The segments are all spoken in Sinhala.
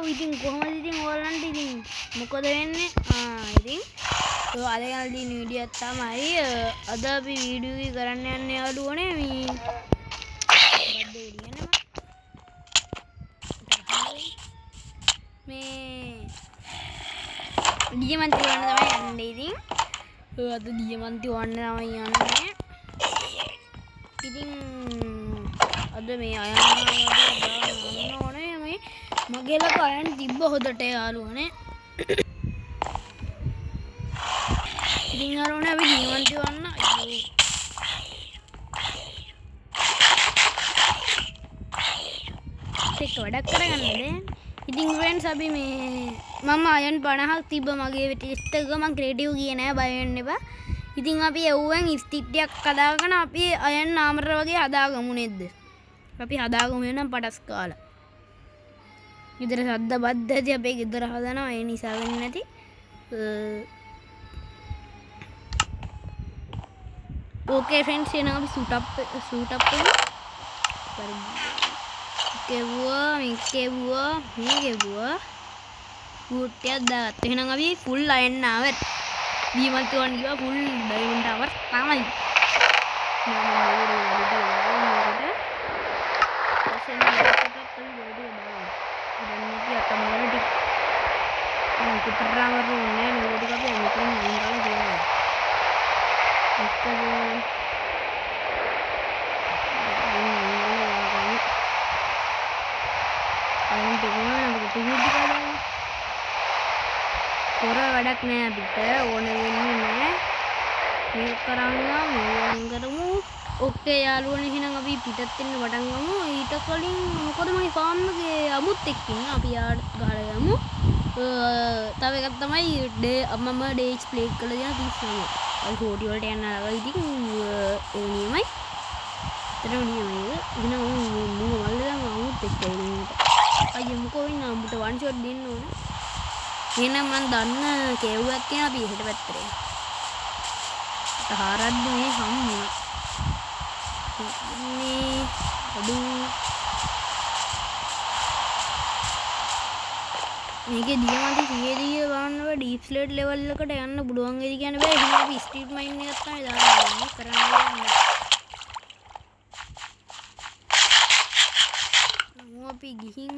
ඉතින් කොහොමද ඉතින් ඔයාලන්ට ඉතින් මොකද වෙන්නේ? ඉතින් අද යන දින වීඩියෝ එක තමයි අද අපි වීඩියෝ එක කරන්න යන්නේ යාළුවනේ මේ බද්ද එළියනවා මේ දියමන්ති වන්න තමයි යන්නේ ඉතින් අද දියමන්ති වන්න තමයි යන්නේ ඉතින් අද මේ අයන්න ඕනේ මේ මගේ ලක අයන් තිබ්බ හොදට යාළුවනේ ඉතින් යාළුවනේ අපි දියමන්ති වන්න ඒක වැඩක් කරගන්නද ඉතින් ෆ්‍රෙන්ඩ්ස් අපි මේ මම අයන් 50ක් තිබ්බ මගේ ටෙස්ට් එක මම ක්‍රියේටිව් ගියේ නෑ බය වෙන්න එපා ඉතින් අපි එව්වෙන් ස්ටික් හදාගෙන අපි අයන් නාමර වගේ හදාගමු නේද අපි හදාගමු වෙනම් පටස් කාලා ගෙදර සද්ද බද්දදී අපේ ගෙදර හදනවා ඒ නිසා වෙන්නේ නැති ඕකේ ෆ්‍රෙන්ඩ්ස් එහෙනම් අපි සූට් අප් කරමු කෙවුවා මේ කෙවුවා බූට්ටියක් දාගත්ත එහෙනම් අපි ෆුල් අයන් ආවත් දීමන්ති වන්න ගියා ෆුල් ඩයමන්ඩ් ආවත් තමයි පොර වැඩක් නෑ අපිට ඕන වෙන්නේ නෑ මේක කරමු ඕකේ යාළුවනේ එහෙනම් අපි පිටත් වෙන්න පටන් ගමු ඊට කලින් මොකද මගේ ෆාම් එකේ අමුත් එක්ක ඉන්න අපි යාඩ් ගහලා යමු තව එකක් තමයි මම ඩේජ් ප්ලේ කරලා දෙන 39 අපි 40 වලට යන්න ආවා ඉතින් ඒ නියමයි ඒතරම නියමයි එහෙනම් මම මල්ලලා අමුත් එක්ක ඉන්නට අයියෝ මොකෝ වෙන්නේ අම්බුට වන් ෂොට් දෙන්න ඕනේ එහෙනම් මම දන්න කෙව්වක් කියන අපි එහෙට පැත්තට හාරද්ද මේ හම්මුණා මේ අඩු මේකේ දියමන්ති 100 ගන්නව ඩීප් ස්ලේට් ලෙවල් එකට යන්න පුළුවන් වෙයි කියන්නේ බෑ එහෙනම් අපි ස්ට්‍රීට් මයින් එකක් තමයි දාන්නේ කරන්න යන්නේ අපි ගිහින්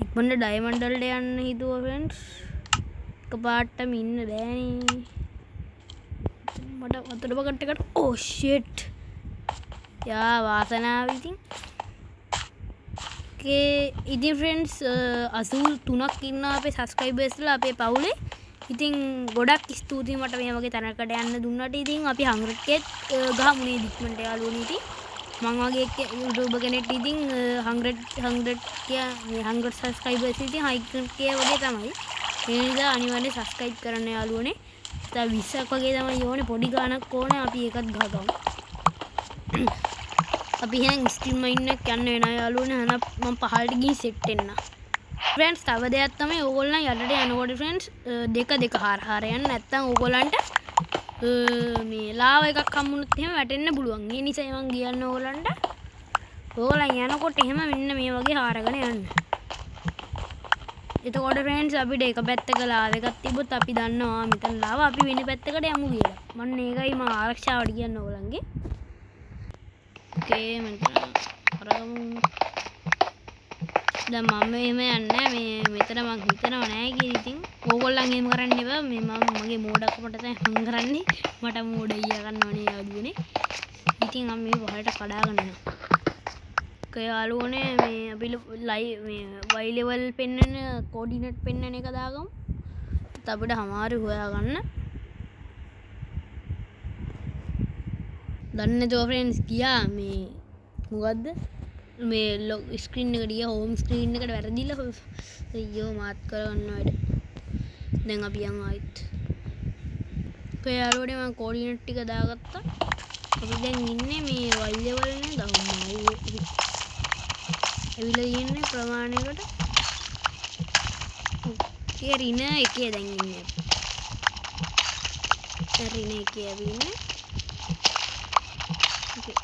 ඉක්මනට ඩයමන්ඩ් වලට යන්න හිතුවා ෆ්‍රෙන්ඩ්ස් එකපාරටම ඉන්න බෑනේ මට වතුර බකට් එකට ඕ ෂිට් යා වාසනාව ඉතින් ඕකේ ඉතින් ෆ්‍රෙන්ඩ්ස් 83ක් ඉන්නවා අපේ සබ්ස්ක්‍රයිබර්ස්ලා අපේ පවුලේ ඉතින් ගොඩක් ස්තුතියි මට මේ වගේ තැනකට යන්න දුන්නට ඉතින් අපි 100k ගහමුනේ ඉක්මනට යාළුවනේ ඉතින් මං වගේ YouTuber කෙනෙක් ඉතින් 100 subscribers ඉතින් 100k වගේ තමයි ඒ නිසා අනිවාර්යෙන් subscribe කරන්න යාළුවනේ තව 20ක් වගේ තමයි ඕනේ පොඩි ගාණක් ඕනේ අපි ඒකත් ගහගමු අපි එහෙනම් ස්ට්‍රීම් මයින් එක යන්න වෙනවා යාළුවනේ එහෙනම් මම පහළට ගිහින් සෙට් වෙන්න ෆ්‍රෙන්ඩ්ස් තව දෙයක් තමයි ඕගොල්ලන් යටට යනකොට ෆ්‍රෙන්ඩ්ස් දෙක හාර යන්න නැත්තම් ඕගොල්ලන්ට මේ ලාව එකක් හම්බුනොත් එහෙම වැටෙන්න පුළුවන්. ඒ නිසා මම කියන්න ඕගොල්ලන්ට ඕගොල්ලන් යනකොට එහෙම මෙන්න මේ වගේ හාරගෙන යන්න. එතකොට ෆ්‍රෙන්ඩ්ස් අපිට එක පැත්තක ලාව එකක් තිබ්බොත් අපි දන්නවා මෙතන ලාව අපි වෙන පැත්තකට යමු කියලා. මම ඒකයි මම ආරක්ෂාවට කියන්න ඕගොල්ලන්ගේ. ඕකේ මම අරගමු. දැන් මම එහෙම යන්නේ මේ මෙතන මං හිතනව නෑ කියලා ඉතින් ඕගොල්ලන් එහෙම කරන්න එපා මේ මම මගේ මෝඩකමට තමයි මං කරන්නේ මට මෝඩ ඊයා ගන්න ඕනේ යාළුවනේ ඉතින් මම මේ වහලට කඩාගෙන යනවා ඔකේ යාළුවනේ මේ අපි මේ y level පෙන්නන කෝඩිනේට් පෙන්නන එක දාගමු අපිට හමාරු හොයාගන්න දන්නේ නැතුව ෆ්‍රෙන්ඩ්ස් ගියා මේ මොකද්ද මේ ලොක් ස්ක්‍රීන් එකට ගියා හෝම් ස්ක්‍රීන් එකට වැරදිලා අයියෝ මාත් කරගන්න වැඩ දැන් අපි යන් ආයිත් ඔකේ යාළුවනේ මම කෝඩිනේට් ටික දාගත්තා අපි දැන් ඉන්නේ මේ y level නේ දහුම්මයි එවිලා ඉන්නේ ප්‍රමාණයකට ඔකේ රින එකේ දැන් ඉන්නේ රින එකේ අපි ඉන්නේ ඔකේ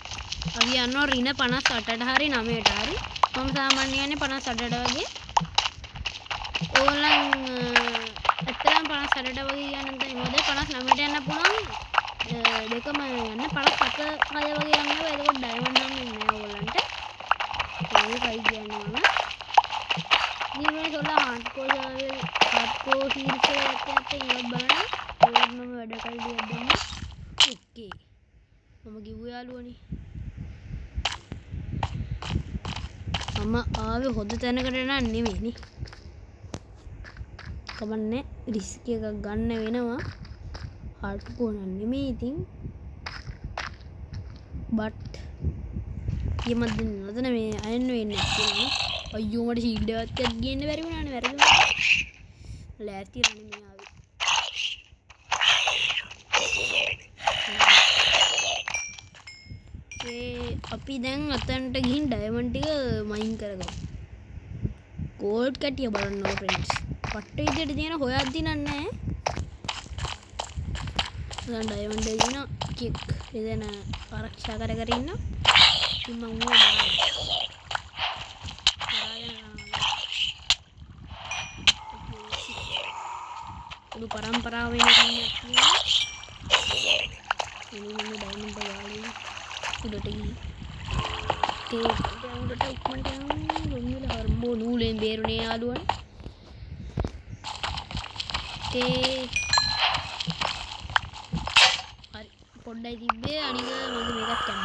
අපි යනවා රින 58ට හරි 9ට හරි මම සාමාන්‍යයෙන් 58ට වගේ ඕගොල්ලන් ඇත්තටම 58ට වගේ යන්න තමයි හොඳ 59ට යන්න පුළුවන් දෙකම යන්න 57 6 වගේ යන්න බෑ එතකොට ඩයමන්ඩ් නම් ඉන්නේ ඕගොල්ලන්ට ඒකයි කියන්නේ මම මේ සොල්ල හાર્ඩ්කෝර් සීරීස් එකක් ඉවත් බලන්න ඒවත් මම වැඩ කයිඩියක් දෙන්න ඕකේ මම කිව්ව යාළුවනේ මම ආවේ හොඳ තැනකට නන් නෙවෙයිනේ කවන්නේ රිස්ක් එකක් ගන්න වෙනවා හાર્ඩ්කෝර් නම් නෙමෙයි ඉතින් බට් ඊමත් දෙන්න මේ අයන්න වෙන්නේ කියලා අයියෝ මට ෂීල්ඩ් එකක් ගේන්න බැරි වුණානේ වැරදුනා ලෑස්ති රන්නේ මේ ආවේ අපි දැන් අතන්ට ගිහින් ඩයමන්ඩ් ටික මයින් කරගමු ගෝල්ඩ් කැටිය බලන්න ඕ ෆ්‍රෙන්ඩ්ස් පට්ට විදියට තියෙන හොයද්දි නෑ දැන් ඩයමන්ඩ් එක දින කික් එදෙන ආරක්ෂා කර කර ඉන්න ඉතින් මම ඌව බලන්න පරම්පරාව වෙන කෙනෙක් නේ ඉතින් මම ඩයමන්ඩ් ගාලේ උඩට ගිහින් උඩට උක්මන්ට යන්න හර්බෝ නූලෙන් බේරුනේ යාළුවන් හරි පොඩ්ඩයි තිබ්බේ අනික මගේ මේකත් කන්න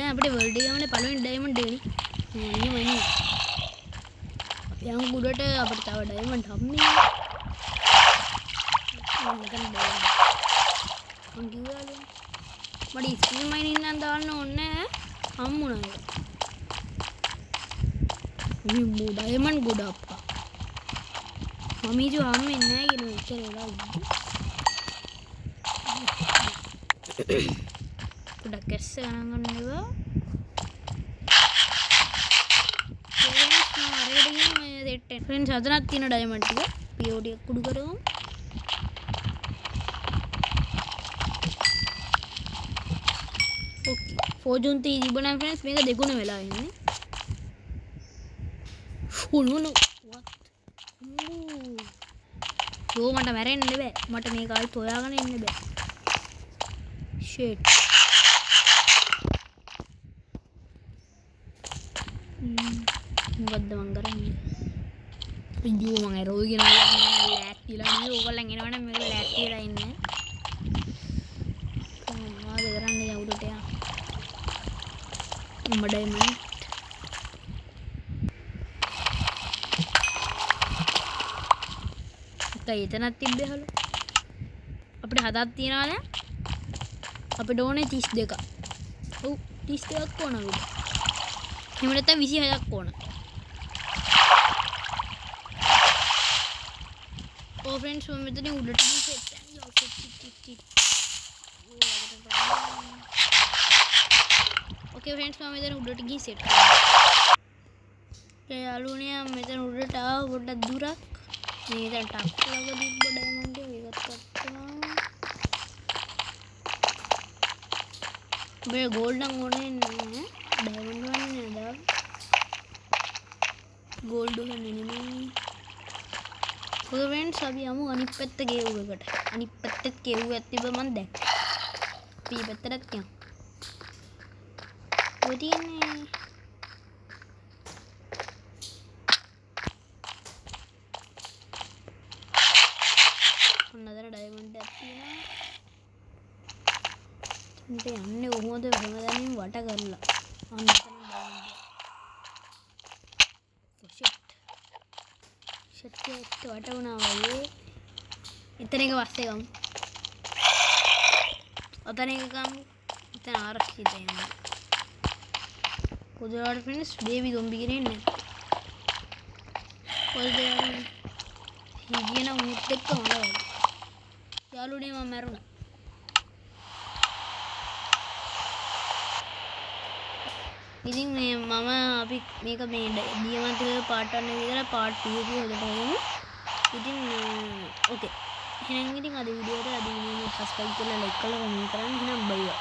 අපිට වර්ල්ඩ් එකේ පළවෙනි ඩයමන්ඩ් එකනේ මම යම් උඩට අපිට තව ඩයමන්ඩ් හම්බෙන්නේ මට ස්පීන් මයින් ඉන්න දාන්න ඕනේ හම්බුණා මේ ඩයමන්ඩ් ගොඩ අප්පා මම ඉතින් හම්බෙන්නේ නැහැ කියලා උත්තර වෙලා පොඩක් කැස්ස ගණන් ගන්නවා फ्रेंड्स हजनात तीन डायमंड टिक पीओडी कुडु करूं ओके फोर्जून ती इबना फ्रेंड्स මේක දෙගුණ වෙලා ඉන්නේ ෆුනුනු what යෝ මට මැරෙන්න බෑ මට මේක ආයි හොයාගෙන ඉන්න බෑ shit මොකද්ද මං කරන්නේ අයියෝ මං එරෝ කියන ලෑස්තිලා නේ ඕගොල්ලන් එනවනම් මේක ලෑස්තිලා ඉන්න මොනවද කරන්නේ යවුඩට යා ඩයමන්ඩ් එකයි එතනක් තිබ්බේ හලු අපිට හදක් තියනවා දැන් අපිට ඕනේ 32ක් ඔව් 32ක් ඕන අපිට එහෙම නැත්නම් 26ක් ඕන ओ फ्रेंड्स मैं इतनी उलट नहीं सकता ओके फ्रेंड्स मैं इधर उलट गई सेट ये आलू ने हम इधर उलट आ बड़ा दूरा नहीं इधर टॉप लगा दी बड़ा डायमंड वेगत करता बे गोल्डन होने नहीं डायमंड होने नहीं गोल्ड होने नहीं फ्रेंड्स अभी हम अनिक පැත්ත ගෙවුවකට අනිත් පැත්තත් ගෙවුවක් තිබ්බ මන් දැක්කා. අපි පැත්තට යමු. ඔතින්නේ ඔන්නතර ඩයමන්ඩ් එකක් තියෙනවා. උන්ට යන්නේ කොහොමද හැමදාම වට කරලා. අන්න शक्ति तो वटवना वाले इतने के वास्ते कम उतने का काम इतना आरक्षित है यहाँ उधर फ्रेंड्स बेबी ज़ोंबी गिरे ने उधर ये ना मुट्टे का होना है चालू नहीं मारो ඉතින් මේ මම අපි මේක මේ දියමන්ත පාර්ට් 1 එක විතර පාර්ට් 2 එක හොදට ගමු. ඉතින් ඕකේ. එහෙනම් ඉතින් අද වීඩියෝ එකට සබ්ස්ක්‍රයිබ් කරලා ලයික් කරලා කමෙන්ට් කරන්න. එහෙනම් බයි බයි.